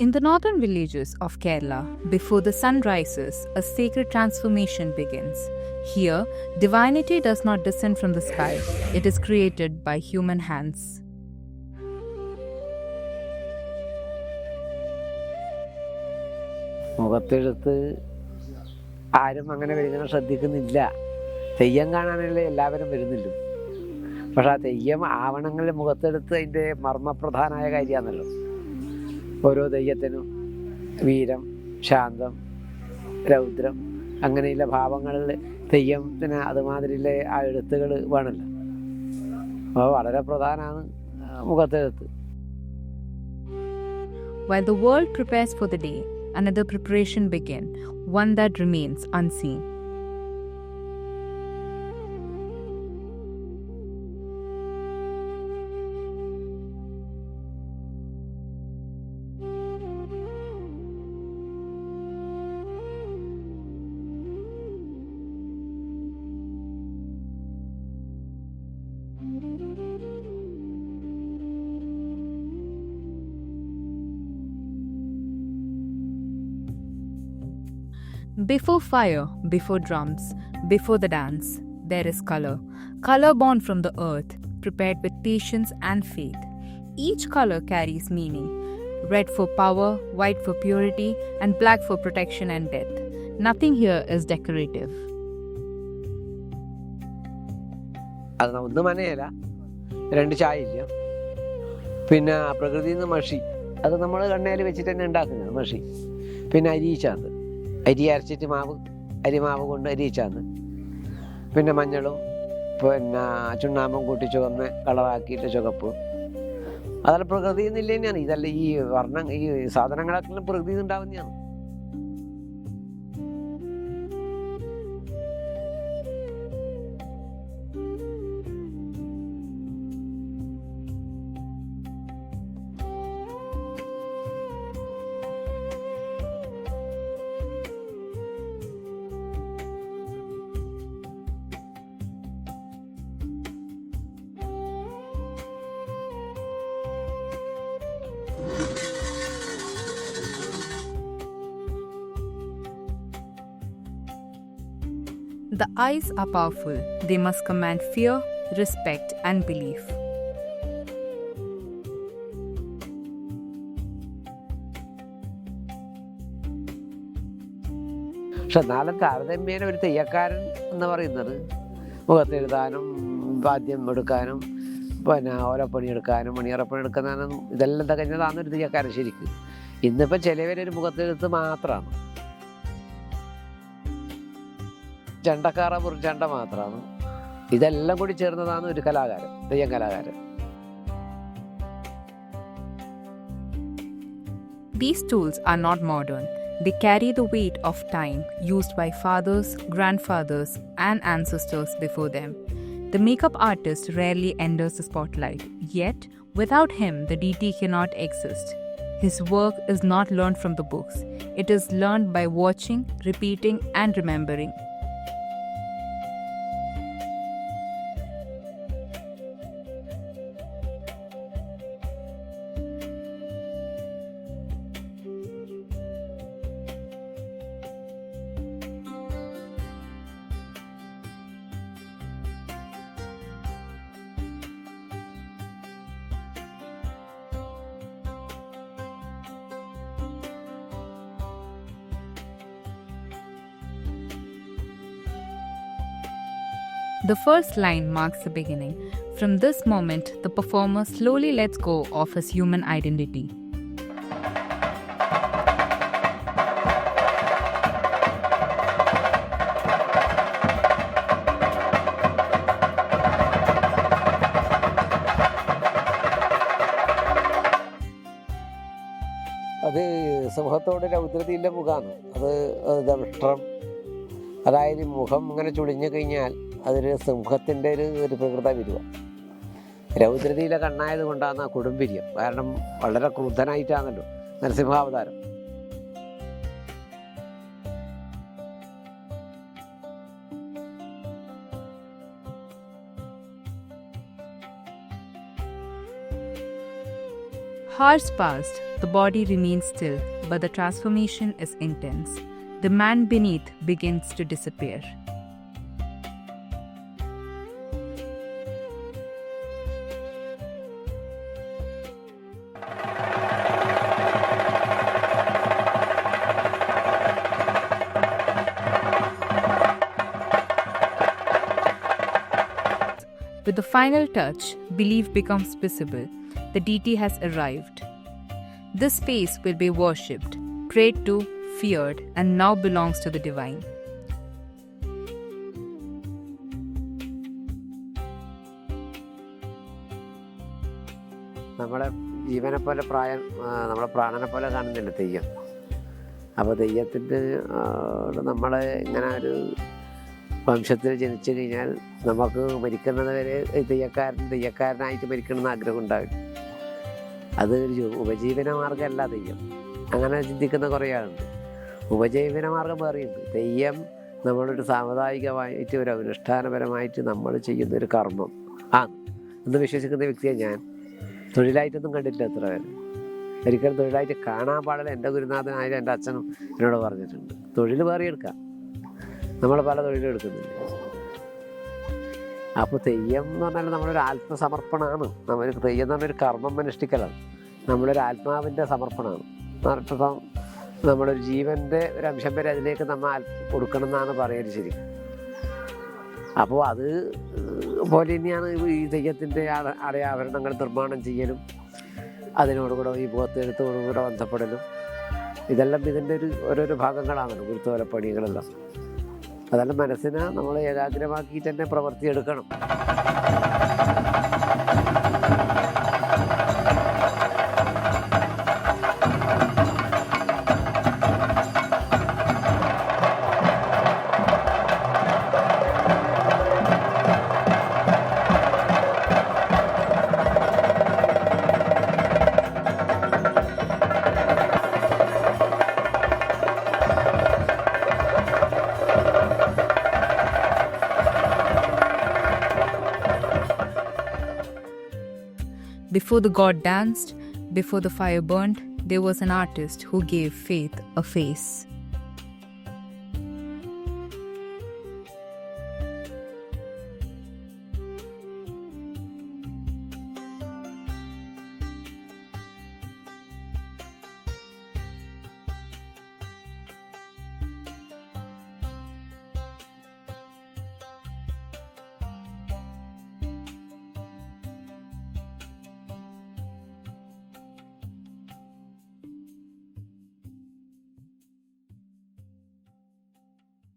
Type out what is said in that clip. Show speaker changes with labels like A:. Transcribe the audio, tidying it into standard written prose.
A: In the northern villages of Kerala, before the sun rises, a sacred transformation begins. Here, divinity does not descend from the sky, it is created by human hands.
B: മുഖത്തെടുത്ത് ആരും അങ്ങനെ വരുന്ന ശ്രദ്ധിക്കുന്നില്ല. തെയ്യം കാണാനല്ലേ എല്ലാവരും വരുന്നില്ല. പക്ഷെ ആ തെയ്യം ആവണങ്ങളിൽ മുഖത്തെടുത്ത് അതിൻ്റെ മർമ്മപ്രധാനമായ കാര്യമാണല്ലോ. ഓരോ തെയ്യത്തിനും വീരം, ശാന്തം, രൗദ്രം അങ്ങനെയുള്ള ഭാവങ്ങളിൽ തെയ്യത്തിന് അതുമാതിരിയുള്ള ആ എഴുത്തുകൾ വേണമല്ലോ. അപ്പോൾ വളരെ പ്രധാനമാണ് മുഖത്തെഴുത്ത്.
A: While the world prepares for the day, another preparation begins, one that remains unseen. Before fire, before drums, before the dance, there is color. Color born from the earth, prepared with patience and faith. Each color carries meaning. Red for power, white for purity, and black for protection and death. Nothing here is decorative.
B: അത് ഒന്ന് മനയല്ല, രണ്ട് ചായയില്ല. പിന്നെ പ്രകൃതിയിൽ നിന്ന് മഷി, അത് നമ്മൾ കണ്ണയിൽ വെച്ചിട്ട് തന്നെ ഉണ്ടാക്കുന്നത് മഷി. പിന്നെ അരിയിച്ചാന്ന്, അരി അരച്ചിട്ട് അരിമാവ് കൊണ്ട് അരിയിച്ചാന്ന്. പിന്നെ മഞ്ഞളും പിന്നെ ചുണ്ണാമ്പും കൂട്ടി ചുവന്ന് കളറാക്കിയിട്ട് ചുവപ്പ്. അതെല്ലാം പ്രകൃതിയിൽ നിന്നില്ല തന്നെയാണ്. ഇതല്ല ഈ വർണ്ണം, ഈ സാധനങ്ങളൊക്കെ പ്രകൃതിയിൽ നിന്നുണ്ടാവുന്നതാണ്.
A: The eyes are powerful. They must command fear, respect, and belief.
B: പക്ഷെ എന്നാലും താരതമ്യേന ഒരു തെയ്യക്കാരൻ എന്ന് പറയുന്നത് മുഖത്തെഴുതാനും വാദ്യം എടുക്കാനും പിന്നെ ഓലപ്പണി എടുക്കാനും മണിയറപ്പണി എടുക്കാനും ഇതെല്ലാം തികഞ്ഞതാണ് ഒരു തെയ്യക്കാരൻ ശരിക്ക്. ഇന്നിപ്പോൾ ചിലവരൊരു മുഖത്തെഴുത്ത് മാത്രമാണ്. ചെണ്ടക്കാറ ചെണ്ട മാത്രമാണ്. ഇതെല്ലാം കൂടി ചേർന്നതാണ് ഒരു കലാകാരൻ, തെയ്യം കലാകാരൻ.
A: These tools are not modern. They carry the weight of time used by fathers, grandfathers, and ancestors before them. The makeup artist rarely enters the spotlight, yet without him the deity cannot exist. His work is not learned from the books. It is learned by watching, repeating, and remembering. The first line marks the beginning. From this moment, the performer slowly lets go of his human identity.
B: അത് സമൂഹത്തോട് രൗദ്രതയില്ല മുഖമാണ്. അത് ദംഷ്ട്രം, അതായത് മുഖം ഇങ്ങനെ ചുളിഞ്ഞു കഴിഞ്ഞാൽ അതൊരു സിംഹത്തിൻ്റെ ഒരു പ്രകൃത വരുക. രൗദ്രതയിലെ കണ്ണായത് കൊണ്ടാണ് ആ കൊടുമ്പിരിയം. കാരണം വളരെ ക്രുദ്ധനായിട്ടാണല്ലോ നരസിംഹാവതാരം.
A: Hours passed. The body remains still, but the transformation is intense. The man beneath begins to disappear. With the final touch, belief becomes visible. The deity has arrived. This space will be worshipped, prayed to, feared, and now belongs to the divine.
B: നമ്മുടെ ജീവനെ പോലെ നമ്മുടെ പ്രാണനെ പോലെ കാണുന്നില്ല തെയ്യം. അപ്പോൾ തെയ്യത്തിൻ്റെ നമ്മൾ ഇങ്ങനെ ഒരു വംശത്തിൽ ജനിച്ചു കഴിഞ്ഞാൽ നമുക്ക് മരിക്കുന്നത് വരെ തെയ്യക്കാരനായിട്ട് മരിക്കണമെന്ന് ആഗ്രഹം ഉണ്ടാകും. അതൊരു ഉപജീവന മാർഗ്ഗമല്ല തെയ്യം. അങ്ങനെ ചിന്തിക്കുന്ന കുറേ ആളുണ്ട്. ഉപജീവന മാർഗം വേറെയുണ്ട്. തെയ്യം നമ്മളൊരു സാമുദായികമായിട്ട് ഒരു അനുഷ്ഠാനപരമായിട്ട് നമ്മൾ ചെയ്യുന്നൊരു കർമ്മം എന്ന് വിശ്വസിക്കുന്ന വ്യക്തിയാണ് ഞാൻ. തൊഴിലായിട്ടൊന്നും കണ്ടിട്ടില്ല എത്ര പേര്. ഒരിക്കലും തൊഴിലായിട്ട് കാണാൻ പാടില്ല. എൻ്റെ ഗുരുനാഥനായാലും എൻ്റെ അച്ഛനും എന്നോട് പറഞ്ഞിട്ടുണ്ട്. തൊഴിൽ വേറെ എടുക്കാം, നമ്മൾ പല തൊഴിലും എടുക്കുന്നില്ല. അപ്പോൾ തെയ്യം എന്ന് പറഞ്ഞാൽ നമ്മളൊരു ആത്മസമർപ്പണമാണ്. തെയ്യം എന്ന് പറഞ്ഞൊരു കർമ്മം അനുഷ്ഠിക്കലാണ്. നമ്മളൊരു ആത്മാവിൻ്റെ സമർപ്പണമാണ്. അർത്ഥം നമ്മളൊരു ജീവൻ്റെ ഒരു അംശം വരെ അതിലേക്ക് നമ്മൾ കൊടുക്കണം എന്നാണ് പറയുന്നത് ശരി. അപ്പോൾ അത് പോലെ തന്നെയാണ് ഈ തെയ്യത്തിൻ്റെ ആഭരണങ്ങൾ നിർമ്മാണം ചെയ്യലും അതിനോടുകൂടെ ഈ പോത്തെഴുത്തോടുകൂടെ ബന്ധപ്പെടലും ഇതെല്ലാം ഇതിൻ്റെ ഓരോരോ ഭാഗങ്ങളാണല്ലോ ഗുരുത്വപണികളെല്ലാം. അതെല്ലാം മനസ്സിനെ നമ്മൾ ഏകാഗ്രമാക്കിയിട്ട് തന്നെ പ്രവർത്തിയെടുക്കണം.
A: Before the god danced, before the fire burned, there was an artist who gave faith a face.